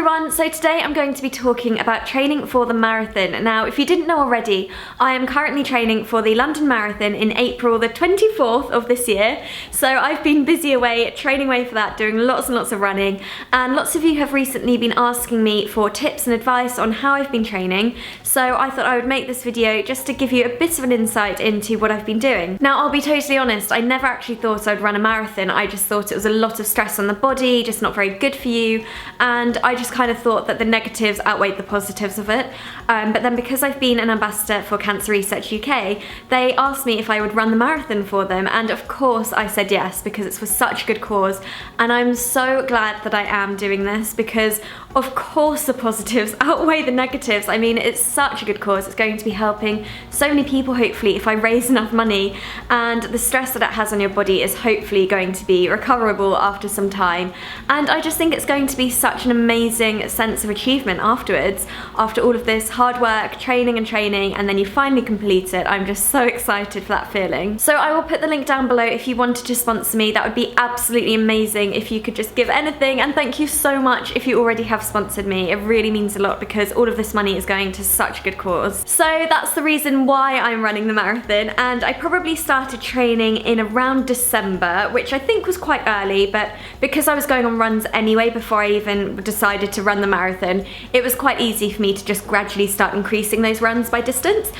everyone, so today I'm going to be talking about training for the marathon. Now, if you didn't know already, I am currently training for the London Marathon in April the 24th of this year. So I've been busy away, training away for that, doing lots and lots of running, and lots of you have recently been asking me for tips and advice on how I've been training. So I thought I would make this video just to give you a bit of an insight into what I've been doing. Now, I'll be totally honest, I never actually thought I'd run a marathon. I just thought it was a lot of stress on the body, just not very good for you, and I just kind of thought that the negatives outweighed the positives of it. But then because I've been an ambassador for Cancer Research UK, they asked me if I would run the marathon for them, and of course I said yes, because it's for such a good cause, and I'm so glad that I am doing this, because of course the positives outweigh the negatives. I mean, it's such a good cause. It's going to be helping so many people, hopefully, if I raise enough money, and the stress that it has on your body is hopefully going to be recoverable after some time. And I just think it's going to be such an amazing sense of achievement afterwards, after all of this hard work, training, and then you finally complete it. I'm just so excited for that feeling. So I will put the link down below if you wanted to sponsor me. That would be absolutely amazing if you could just give anything, and thank you so much if you already have sponsored me. It really means a lot, because all of this money is going to such a good cause. So that's the reason why I'm running the marathon, and I probably started training in around December, which I think was quite early, but because I was going on runs anyway before I even decided to run the marathon, it was quite easy for me to just gradually start increasing those runs by distance.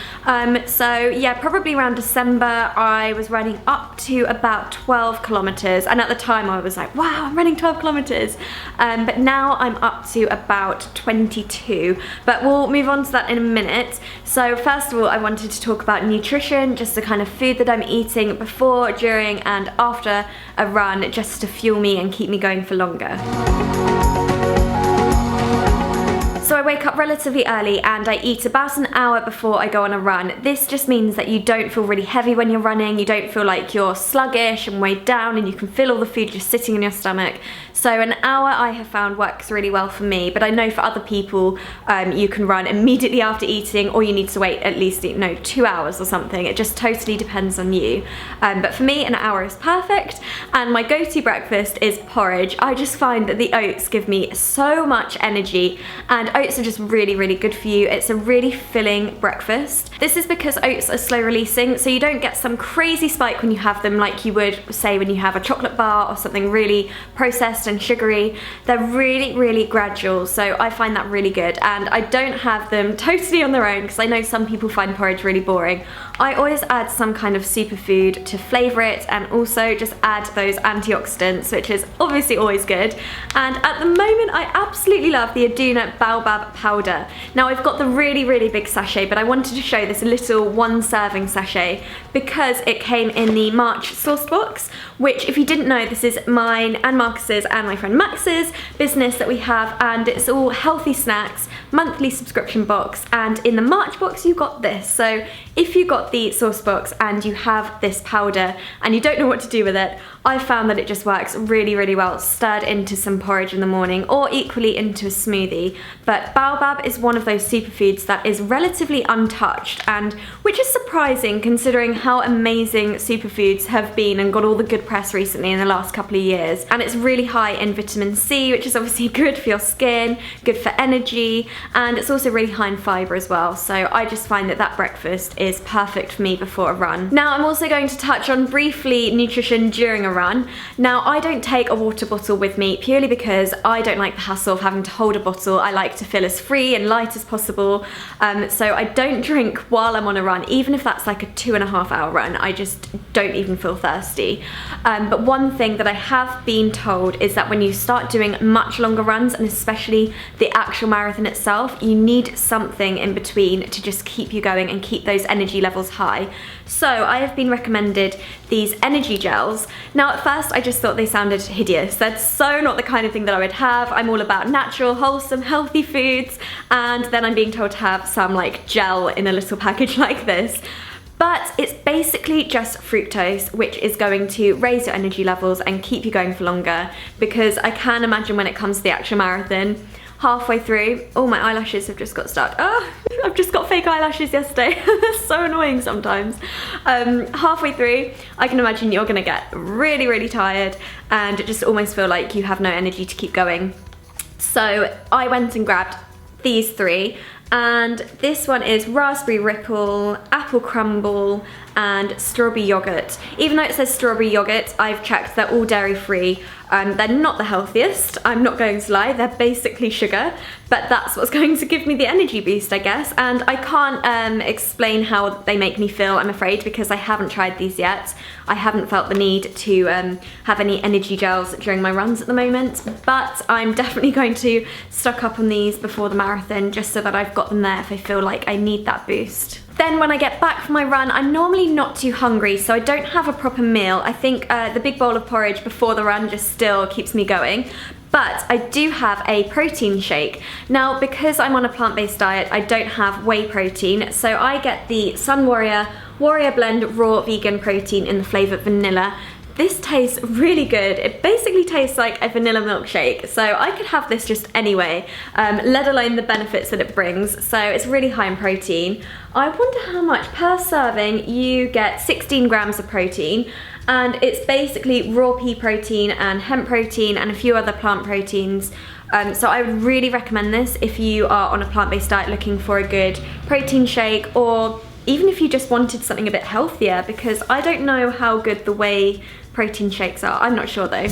So yeah, probably around December I was running up to about 12 kilometers, and at the time I was like, wow, I'm running 12 kilometers. But now I'm up to about 22, but we'll move on to that in a minute. So first of all, I wanted to talk about nutrition, just the kind of food that I'm eating before, during and after a run, just to fuel me and keep me going for longer. So I wake up relatively early and I eat about an hour before I go on a run. This just means that you don't feel really heavy when you're running, you don't feel like you're sluggish and weighed down, and you can feel all the food just sitting in your stomach. So an hour I have found works really well for me, but I know for other people you can run immediately after eating, or you need to wait at least 2 hours or something. It just totally depends on you. But for me, an hour is perfect, and my go-to breakfast is porridge. I just find that the oats give me so much energy, and oats are just really, really good for you. It's a really filling breakfast. This is because oats are slow releasing, so you don't get some crazy spike when you have them like you would, say, when you have a chocolate bar or something really processed and sugary. They're really, really gradual, so I find that really good, and I don't have them totally on their own, because I know some people find porridge really boring. I always add some kind of superfood to flavour it, and also just add those antioxidants, which is obviously always good. And at the moment I absolutely love the Aduna Baobab powder. Now, I've got the really, really big sachet, but I wanted to show this little 1 serving sachet because it came in the March sourced box, which, if you didn't know, this is mine and Marcus's and my friend Max's business that we have, and it's all healthy snacks, monthly subscription box, and in the March box you got this. So if you got the source box and you have this powder and you don't know what to do with it, I found that it just works really, really well stirred into some porridge in the morning, or equally into a smoothie. But baobab is one of those superfoods that is relatively untouched, and which is surprising considering how amazing superfoods have been and got all the good press recently in the last couple of years. And it's really high in vitamin C, which is obviously good for your skin, good for energy, and it's also really high in fibre as well. So I just find that that breakfast is perfect for me before a run. Now, I'm also going to touch on briefly nutrition during a run. Now, I don't take a water bottle with me purely because I don't like the hassle of having to hold a bottle. I like to feel as free and light as possible, so I don't drink while I'm on a run, even if that's like a 2.5 hour run. I just don't even feel thirsty. But one thing that I have been told is that when you start doing much longer runs, and especially the actual marathon itself, you need something in between to just keep you going and keep those energy levels high. So I have been recommended these energy gels. Now, at first I just thought they sounded hideous. That's so not the kind of thing that I would have. I'm all about natural, wholesome, healthy foods, and then I'm being told to have some like gel in a little package like this. But it's basically just fructose, which is going to raise your energy levels and keep you going for longer, because I can imagine when it comes to the actual marathon, halfway through, oh, my eyelashes have just got stuck. Oh, I've just got fake eyelashes yesterday. They're so annoying sometimes. Halfway through, I can imagine you're gonna get really, really tired and just almost feel like you have no energy to keep going. So I went and grabbed these three, and this one is raspberry ripple, apple crumble, and strawberry yogurt. Even though it says strawberry yogurt, I've checked, they're all dairy free. They're not the healthiest, I'm not going to lie, they're basically sugar, but that's what's going to give me the energy boost, I guess. And I can't explain how they make me feel, I'm afraid, because I haven't tried these yet. I haven't felt the need to have any energy gels during my runs at the moment, but I'm definitely going to stock up on these before the marathon, just so that I've got them there if I feel like I need that boost. Then when I get back from my run, I'm normally not too hungry, so I don't have a proper meal. I think the big bowl of porridge before the run just still keeps me going. But I do have a protein shake. Now, because I'm on a plant-based diet, I don't have whey protein, so I get the Sun Warrior Blend Raw Vegan Protein in the flavour vanilla. This tastes really good. It basically tastes like a vanilla milkshake, so I could have this just anyway, let alone the benefits that it brings. So it's really high in protein. I wonder how much per serving. You get 16 grams of protein, and it's basically raw pea protein and hemp protein and a few other plant proteins. So I would really recommend this if you are on a plant-based diet looking for a good protein shake, or even if you just wanted something a bit healthier, because I don't know how good the whey protein shakes are. I'm not sure though.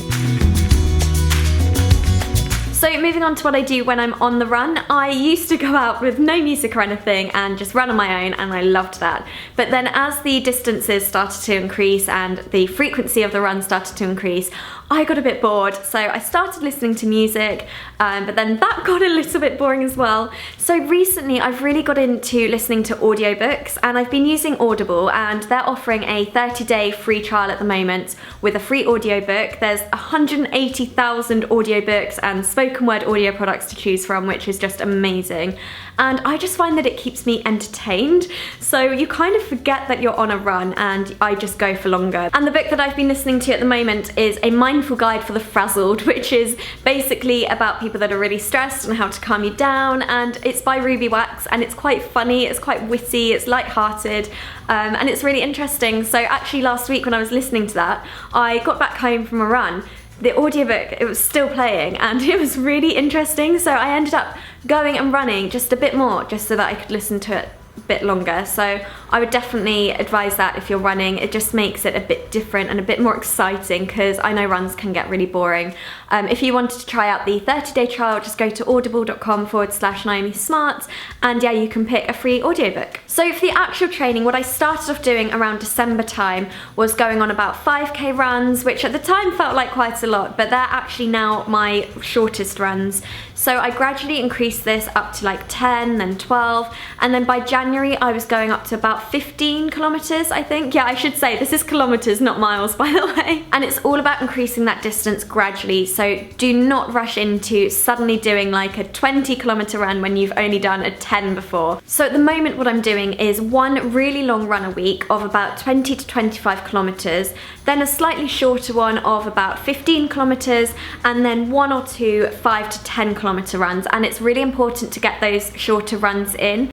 So moving on to what I do when I'm on the run, I used to go out with no music or anything and just run on my own, and I loved that. But then as the distances started to increase and the frequency of the run started to increase, I got a bit bored, so I started listening to music, but then that got a little bit boring as well. So recently I've really got into listening to audiobooks, and I've been using Audible, and they're offering a 30-day free trial at the moment with a free audiobook. There's 180,000 audiobooks and spoken word audio products to choose from, which is just amazing. And I just find that it keeps me entertained, so you kind of forget that you're on a run, and I just go for longer. And the book that I've been listening to at the moment is A Mindful Guide for the Frazzled, which is basically about people that are really stressed and how to calm you down, and it's by Ruby Wax, and it's quite funny, it's quite witty, it's light-hearted, and it's really interesting. So actually last week when I was listening to that, I got back home from a run. The audiobook, it was still playing, and it was really interesting, so I ended up going and running just a bit more, just so that I could listen to it a bit longer. So I would definitely advise that if you're running. It just makes it a bit different and a bit more exciting, because I know runs can get really boring. If you wanted to try out the 30-day trial, just go to audible.com/Niomi Smart, and yeah, you can pick a free audiobook. So for the actual training, what I started off doing around December time was going on about 5k runs, which at the time felt like quite a lot, but they're actually now my shortest runs. So I gradually increased this up to like 10, then 12, and then by January I was going up to about 15 kilometers, I think. Yeah, I should say this is kilometers, not miles, by the way. And it's all about increasing that distance gradually, so do not rush into suddenly doing like a 20-kilometer run when you've only done a 10 before. So at the moment what I'm doing is one really long run a week of about 20 to 25 kilometers, then a slightly shorter one of about 15 kilometers, and then one or two 5 to 10 kilometer runs. And it's really important to get those shorter runs in.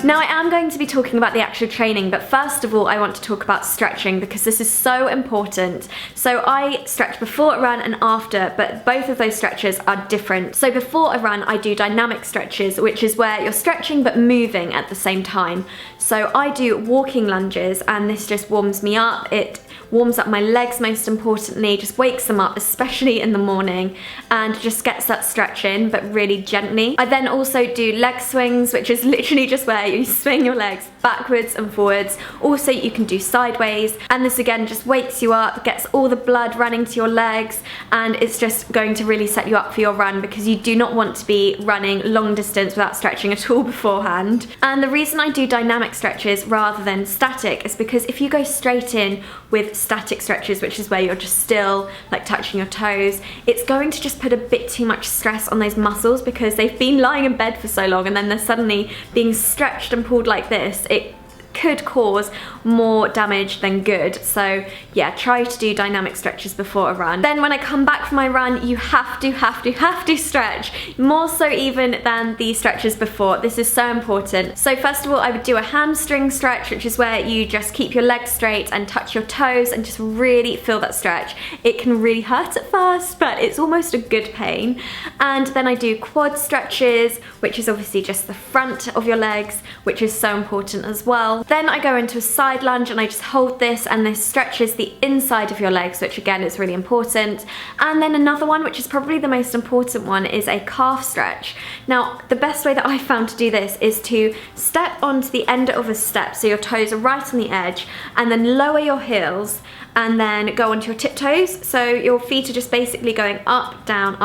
Now I am going to be talking about the actual training, but first of all I want to talk about stretching, because this is so important. So I stretch before a run and after, but both of those stretches are different. So before a run I do dynamic stretches, which is where you're stretching but moving at the same time. So I do walking lunges, and this just warms me up. It warms up my legs most importantly, just wakes them up, especially in the morning, and just gets that stretch in, but really gently. I then also do leg swings, which is literally just where you swing your legs backwards and forwards. Also you can do sideways, and this again just wakes you up, gets all the blood running to your legs, and it's just going to really set you up for your run, because you do not want to be running long distance without stretching at all beforehand. And the reason I do dynamic stretches rather than static is because if you go straight in with static stretches, which is where you're just still like touching your toes, it's going to just put a bit too much stress on those muscles, because they've been lying in bed for so long, and then they're suddenly being stretched and pulled like this. It could cause more damage than good. So yeah, try to do dynamic stretches before a run. Then when I come back from my run, you have to stretch, more so even than the stretches before. This is so important. So first of all, I would do a hamstring stretch, which is where you just keep your legs straight and touch your toes and just really feel that stretch. It can really hurt at first, but it's almost a good pain. And then I do quad stretches, which is obviously just the front of your legs, which is so important as well. Then I go into a side lunge and I just hold this, and this stretches the inside of your legs, which again is really important. And then another one, which is probably the most important one, is a calf stretch. Now, the best way that I found to do this is to step onto the end of a step, so your toes are right on the edge, and then lower your heels and then go onto your tiptoes. So your feet are just basically going up, down,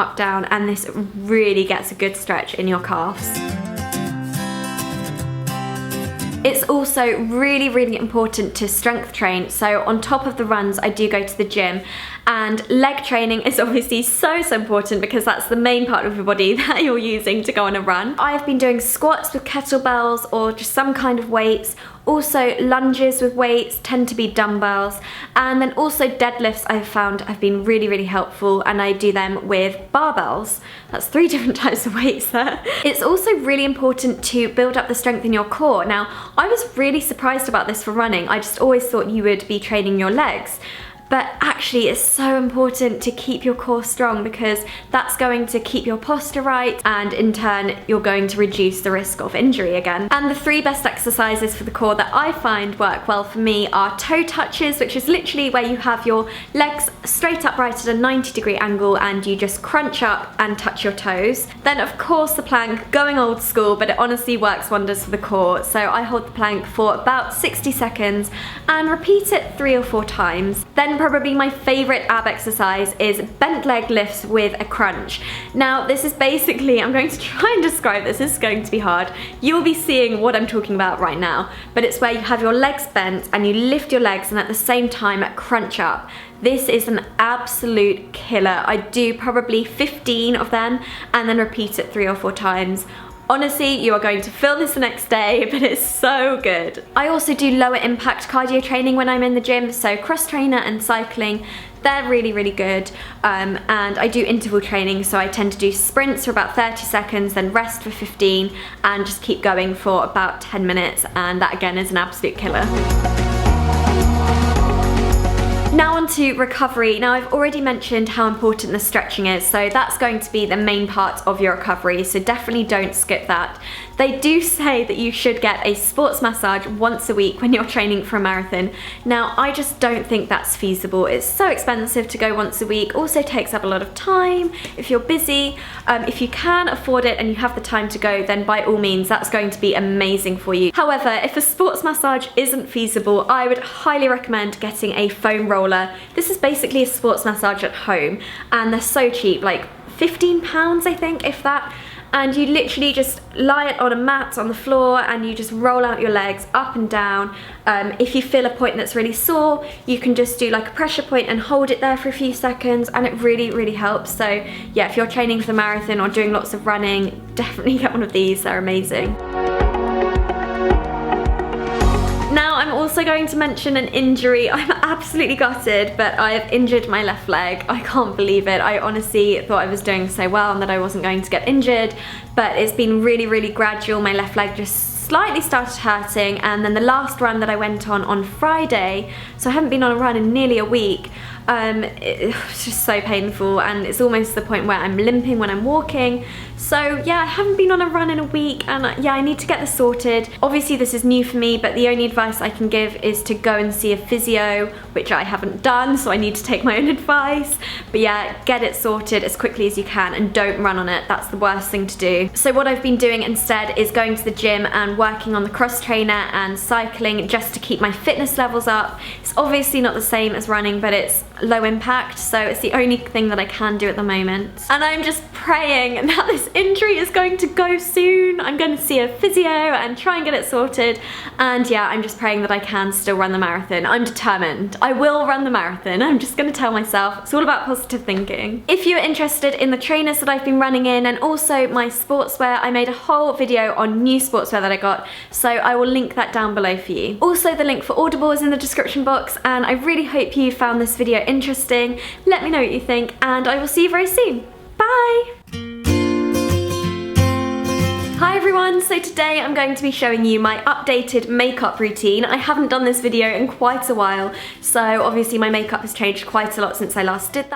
and this really gets a good stretch in your calves. It's also really important to strength train. So on top of the runs, I do go to the gym, and leg training is obviously so important because that's the main part of your body that you're using to go on a run. I've been doing squats with kettlebells or just some kind of weights. Also lunges with weights tend to be dumbbells, and then also deadlifts I've found have been really helpful, and I do them with barbells. That's 3 different types of weights there. It's also really important to build up the strength in your core. Now, I was really surprised about this for running. I just always thought you would be training your legs. But actually it's so important to keep your core strong, because that's going to keep your posture right, and in turn you're going to reduce the risk of injury again. And the 3 best exercises for the core that I find work well for me are toe touches, which is literally where you have your legs straight upright at a 90-degree angle and you just crunch up and touch your toes. Then of course the plank, going old school, but it honestly works wonders for the core. So I hold the plank for about 60 seconds and repeat it 3 or 4 times. Then probably my favorite ab exercise is bent leg lifts with a crunch. Now this is basically, I'm going to try and describe this is going to be hard. You'll be seeing what I'm talking about right now, but it's where you have your legs bent and you lift your legs and at the same time crunch up. This is an absolute killer. I do probably 15 of them and then repeat it 3 or 4 times. Honestly, you are going to feel this the next day, but it's so good. I also do lower impact cardio training when I'm in the gym, so cross trainer and cycling, they're really good. And I do interval training, so I tend to do sprints for about 30 seconds, then rest for 15, and just keep going for about 10 minutes, and that again is an absolute killer. Now on to recovery. Now I've already mentioned how important the stretching is, so that's going to be the main part of your recovery, so definitely don't skip that. They do say that you should get a sports massage once a week when you're training for a marathon. Now I just don't think that's feasible. It's so expensive to go once a week, also takes up a lot of time if you're busy. If you can afford it and you have the time to go, then by all means that's going to be amazing for you. However, if a sports massage isn't feasible, I would highly recommend getting a foam roller. This is basically a sports massage at home, and they're so cheap, like £15 I think, if that. And you literally just lie it on a mat on the floor and you just roll out your legs up and down. If you feel a point that's really sore, you can just do like a pressure point and hold it there for a few seconds, and it really helps. So yeah, if you're training for the marathon or doing lots of running, definitely get one of these, they're amazing. Now I'm also going to mention an injury. I'm absolutely gutted, but I have injured my left leg. I can't believe it. I honestly thought I was doing so well and that I wasn't going to get injured, but it's been really gradual. My left leg just slightly started hurting, and then the last run that I went on Friday, so I haven't been on a run in nearly a week, it was just so painful, and it's almost to the point where I'm limping when I'm walking. So yeah, I haven't been on a run in a week, and yeah, I need to get this sorted. Obviously this is new for me, but the only advice I can give is to go and see a physio, which I haven't done, so I need to take my own advice. But yeah, get it sorted as quickly as you can and don't run on it. That's the worst thing to do. So what I've been doing instead is going to the gym and working on the cross trainer and cycling just to keep my fitness levels up. It's obviously not the same as running, but it's low impact, so it's the only thing that I can do at the moment. And I'm just praying that this this injury is going to go soon. I'm going to see a physio and try and get it sorted. And yeah, I'm just praying that I can still run the marathon. I'm determined. I will run the marathon. I'm just going to tell myself. It's all about positive thinking. If you're interested in the trainers that I've been running in and also my sportswear, I made a whole video on new sportswear that I got, so I will link that down below for you. Also, the link for Audible is in the description box, and I really hope you found this video interesting. Let me know what you think, and I will see you very soon. Bye! Hi everyone, so today I'm going to be showing you my updated makeup routine. I haven't done this video in quite a while, so obviously my makeup has changed quite a lot since I last did that.